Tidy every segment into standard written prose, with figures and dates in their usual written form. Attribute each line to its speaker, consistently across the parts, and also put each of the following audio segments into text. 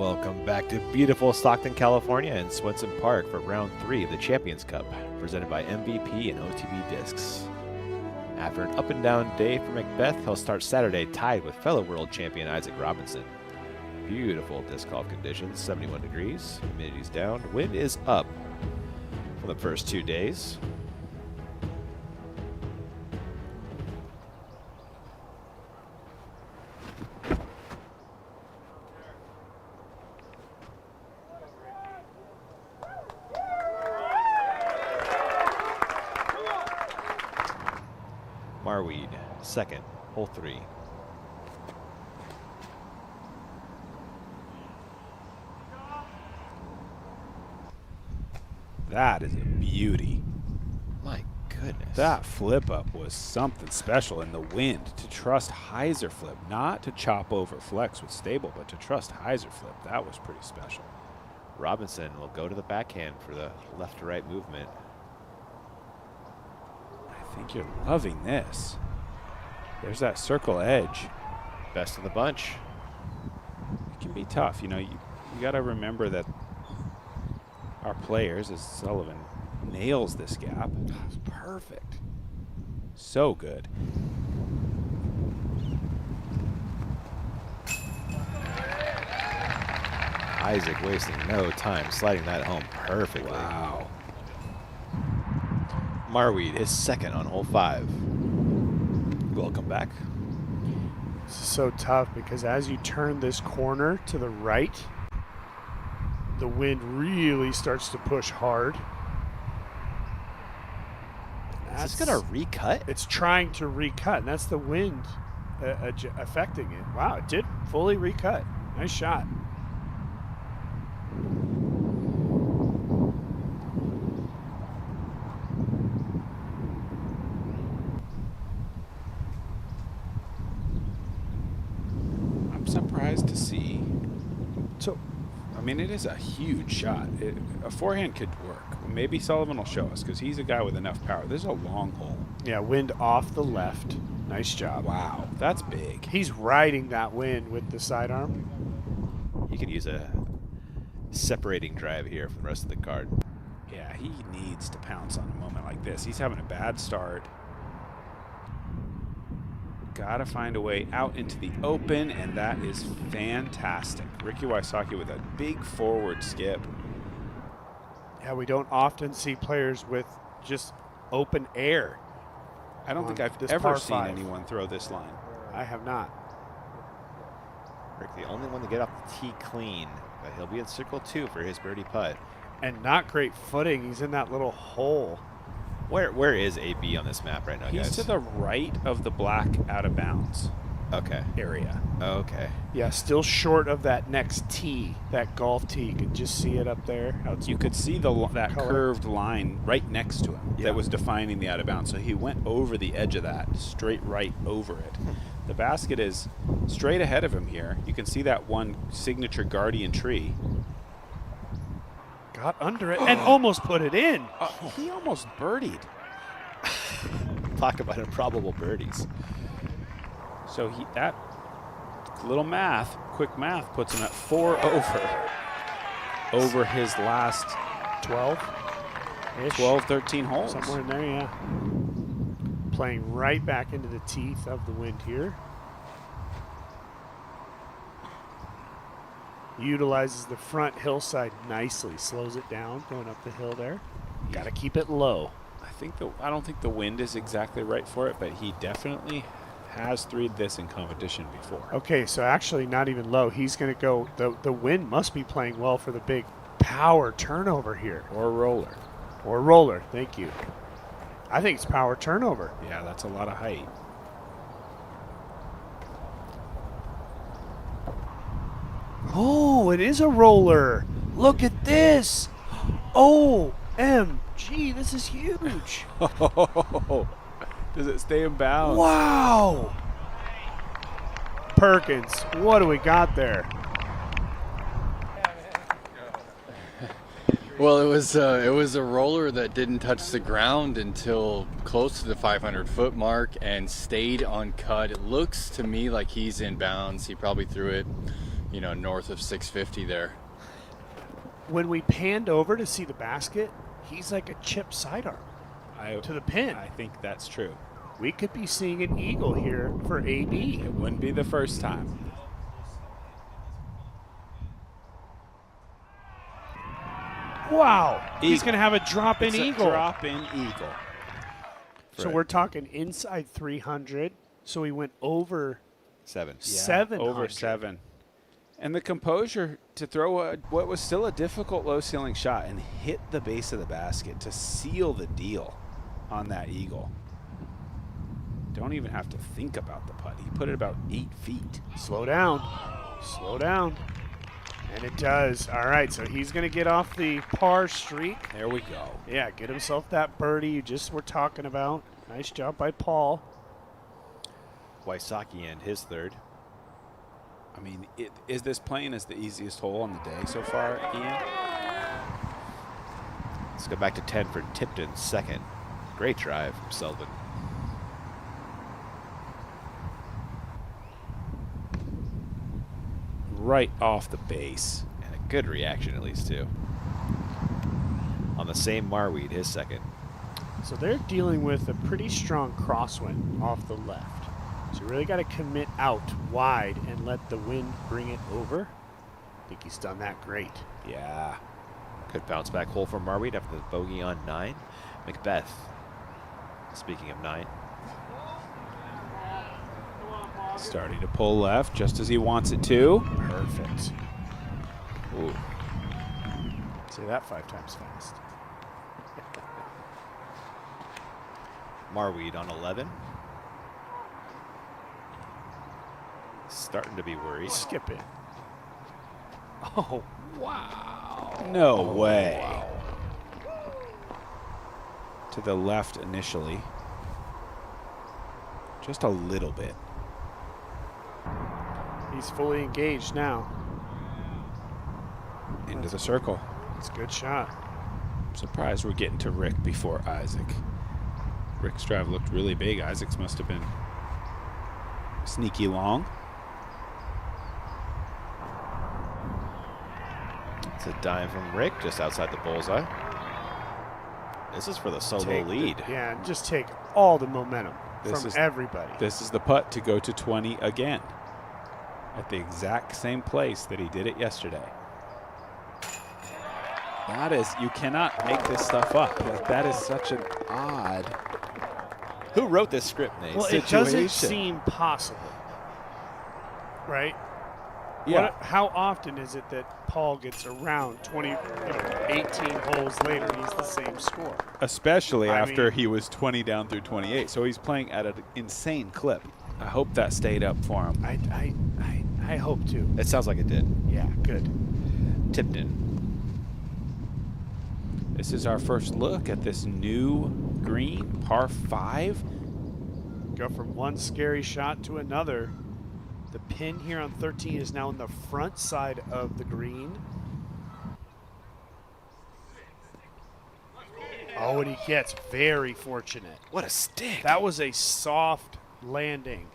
Speaker 1: Welcome back to beautiful Stockton, California and Swenson Park for round 3 of the Champions Cup, presented by MVP and OTB Discs. After an up and down day for McBeth, he'll start Saturday tied with fellow world champion Isaac Robinson. Beautiful disc golf conditions, 71 degrees, humidity's down, wind is up for the first 2 days. Marweed, second, hole 3.
Speaker 2: That is a beauty.
Speaker 1: My goodness.
Speaker 2: That flip up was something special in the wind. To trust hyzer flip, not to chop over flex with stable, but to trust hyzer flip, that was pretty special.
Speaker 1: Robinson will go to the backhand for the left to right movement.
Speaker 2: I think you're loving this. There's that circle edge.
Speaker 1: Best of the bunch.
Speaker 2: It can be tough. You know, you got to remember that our players, as Sullivan nails this gap. It's perfect. So good.
Speaker 1: Isaac wasting no time sliding that home perfectly.
Speaker 2: Wow.
Speaker 1: Marweed is second on hole 5. Welcome back.
Speaker 3: This is so tough because as you turn this corner to the right, the wind really starts to push hard.
Speaker 1: Is this going to recut?
Speaker 3: It's trying to recut, and that's the wind affecting it. Wow, it did fully recut. Nice shot.
Speaker 2: Surprised to see. So, I mean, it is a huge shot. A forehand could work. Maybe Sullivan will show us because he's a guy with enough power. This is a long hole.
Speaker 3: Yeah, wind off the left. Nice job.
Speaker 2: Wow, that's big.
Speaker 3: He's riding that wind with the sidearm.
Speaker 1: He could use a separating drive here for the rest of the card.
Speaker 2: Yeah, he needs to pounce on a moment like this. He's having a bad start. Got to find a way out into the open, and that is fantastic. Ricky Wysocki with a big forward skip.
Speaker 3: Yeah, we don't often see players with just open air.
Speaker 2: I don't think I've ever seen anyone throw this line.
Speaker 3: I have not.
Speaker 1: Rick, the only one to get off the tee clean, but he'll be in circle 2 for his birdie putt.
Speaker 3: And not great footing. He's in that little hole.
Speaker 1: Where is AB on this map right now, guys?
Speaker 2: He's to the right of the black out of bounds area.
Speaker 1: Okay.
Speaker 3: Yeah, still short of that next tee, that golf tee. You can just see it up there.
Speaker 2: You could see that curved line right next to him that was defining the out of bounds. So he went over the edge of that, straight right over it. The basket is straight ahead of him here. You can see that one signature guardian tree.
Speaker 3: Got under it and almost put it in.
Speaker 2: He almost birdied.
Speaker 1: Talk about improbable birdies.
Speaker 2: So that little quick math puts him at 4 over his last
Speaker 3: 12,
Speaker 2: 13 holes.
Speaker 3: Somewhere in there, yeah. Playing right back into the teeth of the wind here. Utilizes the front hillside nicely, slows it down going up the hill there. Got to keep it low.
Speaker 2: I don't think the wind is exactly right for it, but he definitely has threed this in competition before.
Speaker 3: Okay, so actually not even low. He's going to go, the wind must be playing well for the big power turnover here.
Speaker 2: Or roller.
Speaker 3: Or roller, thank you. I think it's power turnover.
Speaker 2: Yeah, that's a lot of height.
Speaker 3: Oh, it is a roller. Look at this. OMG, this is huge.
Speaker 2: Does it stay in bounds?
Speaker 3: Wow. Perkins, what do we got there?
Speaker 4: Well, it was a roller that didn't touch the ground until close to the 500-foot mark and stayed on cut. It looks to me like he's in bounds. He probably threw it you know, north of 650 there.
Speaker 3: When we panned over to see the basket, he's like a chip sidearm to the pin.
Speaker 2: I think that's true.
Speaker 3: We could be seeing an eagle here for AB.
Speaker 2: It wouldn't be the first time.
Speaker 3: Wow. He's
Speaker 2: Eagle.
Speaker 3: going to have a drop-in eagle.
Speaker 2: Drop-in eagle.
Speaker 3: So we're talking inside 300. So he went over 700.
Speaker 2: Over 7. And the composure to throw what was still a difficult low ceiling shot and hit the base of the basket to seal the deal on that eagle. Don't even have to think about the putt. He put it about 8 feet.
Speaker 3: Slow down. Slow down. And it does. All right, so he's going to get off the par streak.
Speaker 2: There we go.
Speaker 3: Yeah, get himself that birdie you just were talking about. Nice job by Paul.
Speaker 1: Wysocki and his third.
Speaker 2: I mean, is this playing as the easiest hole on the day so far, Ian?
Speaker 1: Let's go back to 10 for Tipton, second. Great drive from Selvin.
Speaker 2: Right off the base.
Speaker 1: And a good reaction, at least, too. On the same Marweed, his second.
Speaker 3: So they're dealing with a pretty strong crosswind off the left. So you really got to commit out wide and let the wind bring it over. I think he's done that great.
Speaker 2: Yeah.
Speaker 1: Good bounce back hole for Marweed after the bogey on 9. McBeth, speaking of 9.
Speaker 2: Starting to pull left just as he wants it to.
Speaker 3: Perfect.
Speaker 1: Ooh.
Speaker 3: Say that 5 times fast.
Speaker 1: Marweed on 11. Starting to be worried.
Speaker 3: Skip it. Oh, wow.
Speaker 2: No way. To the left initially. Just a little bit.
Speaker 3: He's fully engaged now.
Speaker 2: Into the circle.
Speaker 3: It's a good shot.
Speaker 2: I'm surprised we're getting to Rick before Isaac. Rick's drive looked really big. Isaac's must have been sneaky long.
Speaker 1: It's a dime from Rick just outside the bullseye. This is for the solo lead.
Speaker 3: Yeah, and just take all the momentum
Speaker 2: This
Speaker 3: from
Speaker 2: is-
Speaker 3: everybody.
Speaker 2: This is the putt to go to 20 again. At the exact same place that he did it yesterday. That is, you cannot make this stuff up. Like, that is such an odd.
Speaker 1: Who wrote this script, Nate?
Speaker 3: Well, it doesn't seem possible, right?
Speaker 2: Yeah.
Speaker 3: How often is it that Paul gets around 18 holes later, he's the same score?
Speaker 2: Especially
Speaker 3: I
Speaker 2: after
Speaker 3: mean-
Speaker 2: he was 20 down through 28. So he's playing at an insane clip. I hope that stayed up for him.
Speaker 3: I hope to.
Speaker 1: It sounds like it did.
Speaker 3: Yeah, good.
Speaker 1: Tipton.
Speaker 2: This is our first look at this new green, par 5.
Speaker 3: Go from one scary shot to another. The pin here on 13 is now on the front side of the green. Oh, and he gets very fortunate.
Speaker 1: What a stick.
Speaker 3: That was a soft landing.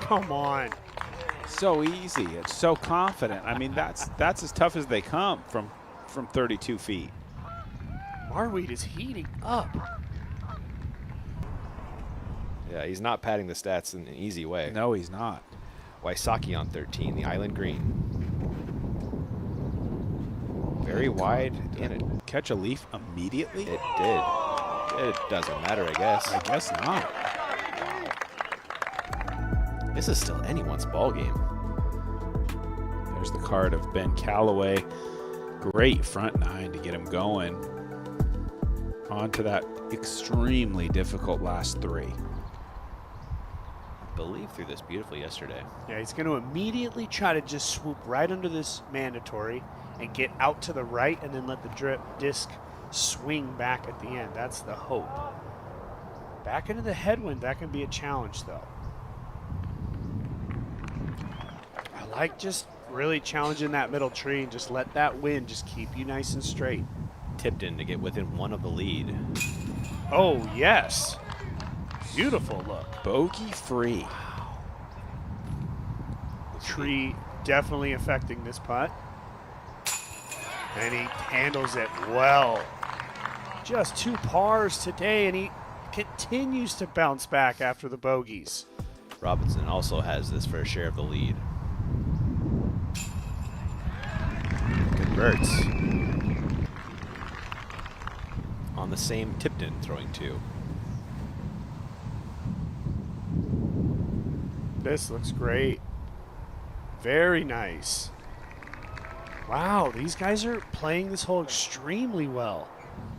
Speaker 3: Come on.
Speaker 2: So easy. It's so confident. I mean, that's as tough as they come from 32 feet.
Speaker 3: Marweed is heating up.
Speaker 1: Yeah, he's not padding the stats in an easy way.
Speaker 2: No, he's not.
Speaker 1: Wysocki on 13, the island green. Very wide, and it
Speaker 2: Catch a leaf immediately?
Speaker 1: did. It doesn't matter, I guess.
Speaker 2: I guess not.
Speaker 1: This is still anyone's ball game.
Speaker 2: There's the card of Ben Calloway. Great front 9 to get him going. On to that extremely difficult last 3.
Speaker 1: I believe through this beautifully yesterday.
Speaker 3: Yeah, he's going to immediately try to just swoop right under this mandatory and get out to the right and then let the disc swing back at the end. That's the hope. Back into the headwind, that can be a challenge, though. I like just really challenging that middle tree and just let that wind just keep you nice and straight.
Speaker 1: Tipton to get within 1 of the lead.
Speaker 3: Oh, yes. Beautiful look.
Speaker 2: Bogey free.
Speaker 3: Tree definitely affecting this putt. And he handles it well. Just 2 pars today, and he continues to bounce back after the bogeys.
Speaker 1: Robinson also has his fair share of the lead. Converts. On the same Tipton, throwing 2.
Speaker 3: This looks great. Very nice. Wow, these guys are playing this hole extremely well.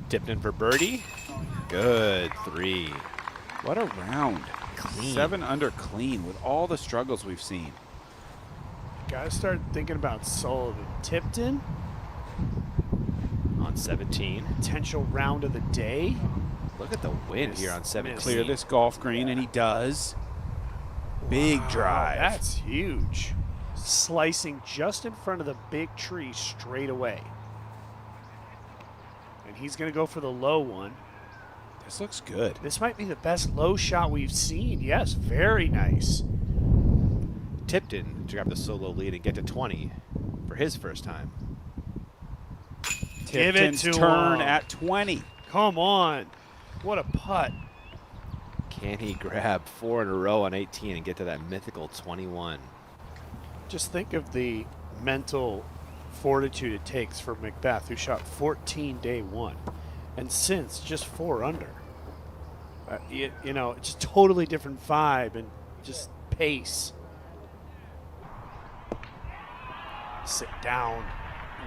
Speaker 1: Tipton for birdie. Good 3.
Speaker 2: What a round.
Speaker 1: Clean.
Speaker 2: 7 under clean with all the struggles we've seen.
Speaker 3: Gotta start thinking about Sullivan. Tipton,
Speaker 1: On 17.
Speaker 3: potential round of the day.
Speaker 1: Look at the wind here on 17.
Speaker 2: Clear this golf green, and he does. Big drive.
Speaker 3: That's huge. Slicing just in front of the big tree straight away. And he's going to go for the low one.
Speaker 2: This looks good.
Speaker 3: This might be the best low shot we've seen. Yes, very nice.
Speaker 1: Tipton to grab the solo lead and get to 20 for his first time.
Speaker 3: Give it
Speaker 2: Tipton's
Speaker 3: to
Speaker 2: turn
Speaker 3: him.
Speaker 2: at 20.
Speaker 3: Come on. What a putt.
Speaker 1: Can he grab 4 in a row on 18 and get to that mythical 21?
Speaker 3: Just think of the mental fortitude it takes for McBeth, who shot 14 day 1, and since just 4 under. You know, just totally different vibe and just pace. Sit down.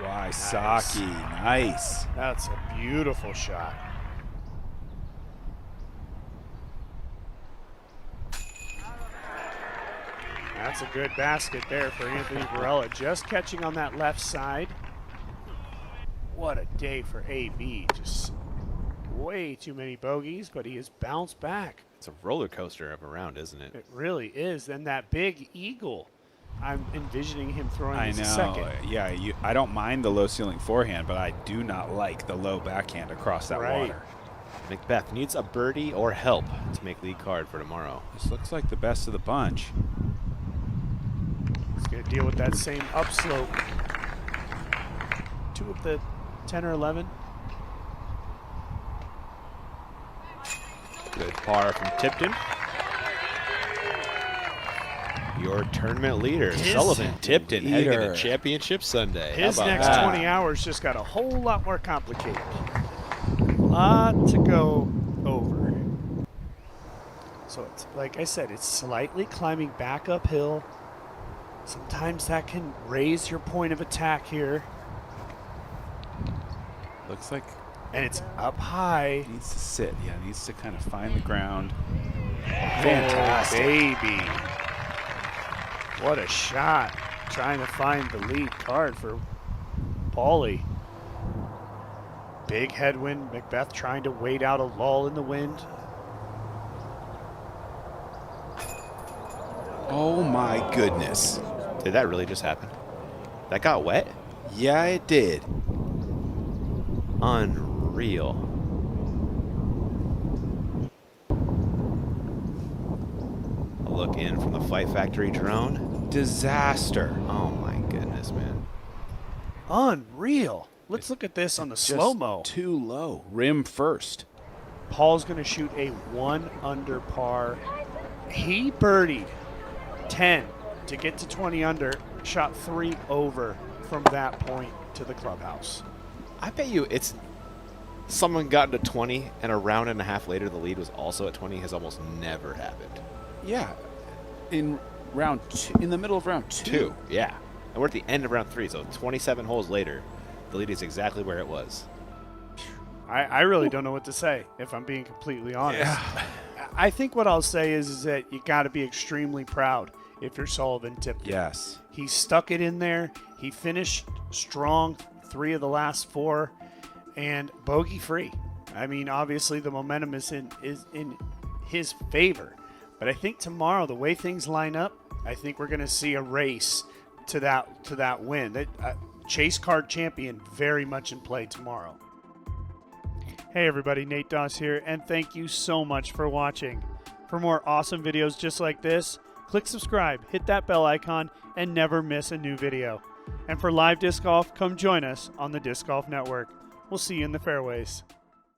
Speaker 2: Wysocki, nice.
Speaker 3: That's a beautiful shot. That's a good basket there for Anthony Barela, just catching on that left side. What a day for AB. Just way too many bogeys, but he has bounced back.
Speaker 1: It's a roller coaster of a round, isn't it?
Speaker 3: It really is. And that big eagle, I'm envisioning him throwing
Speaker 2: I
Speaker 3: as a
Speaker 2: know.
Speaker 3: second.
Speaker 2: Yeah, I don't mind the low ceiling forehand, but I do not like the low backhand across that
Speaker 3: Right.
Speaker 2: water.
Speaker 1: McBeth needs a birdie or help to make lead card for tomorrow.
Speaker 2: This looks like the best of the bunch.
Speaker 3: He's going to deal with that same upslope. 2 of the 10 or 11.
Speaker 1: Good par from Tipton. Your tournament leader, Sullivan Tipton, heading into
Speaker 2: leader.
Speaker 1: Championship Sunday.
Speaker 3: His
Speaker 1: How about
Speaker 3: next
Speaker 1: that?
Speaker 3: 20 hours just got a whole lot more complicated. Lot to go over. So it's like I said, it's slightly climbing back uphill. Sometimes that can raise your point of attack here.
Speaker 2: Looks like
Speaker 3: And it's up high.
Speaker 2: he needs to sit. Yeah, needs to kind of find the ground.
Speaker 3: Fantastic. Oh, baby. What a shot. Trying to find the lead card for Paulie. Big headwind. McBeth trying to wait out a lull in the wind.
Speaker 2: Oh my goodness.
Speaker 1: Did that really just happen? That got wet?
Speaker 2: Yeah, it did.
Speaker 1: Unreal. A look in from the Fight Factory drone.
Speaker 2: Disaster.
Speaker 1: Oh my goodness, man.
Speaker 3: Unreal. Let's look at this on the
Speaker 2: Just
Speaker 3: slow-mo.
Speaker 2: Too low. Rim first.
Speaker 3: Paul's going to shoot a 1 under par. He birdied 10 to get to 20 under, shot 3 over from that point to the clubhouse.
Speaker 1: I bet you it's someone got into 20 and a round and a half later the lead was also at 20 has almost never happened.
Speaker 2: Yeah. In round 2, in the middle of round 2.
Speaker 1: 2, yeah. And we're at the end of round 3, so 27 holes later, the lead is exactly where it was.
Speaker 3: I really don't know what to say, if I'm being completely honest. I think what I'll say is that you got to be extremely proud if you're Sullivan Tipton.
Speaker 2: Yes.
Speaker 3: He stuck it in there. He finished strong 3 of the last 4 and bogey free. I mean, obviously the momentum is in his favor. But I think tomorrow, the way things line up, I think we're going to see a race to that win. Chase card champion very much in play tomorrow. Hey everybody, Nate Doss here, and thank you so much for watching. For more awesome videos just like this, click subscribe, hit that bell icon, and never miss a new video. And for live disc golf, come join us on the Disc Golf Network. We'll see you in the fairways.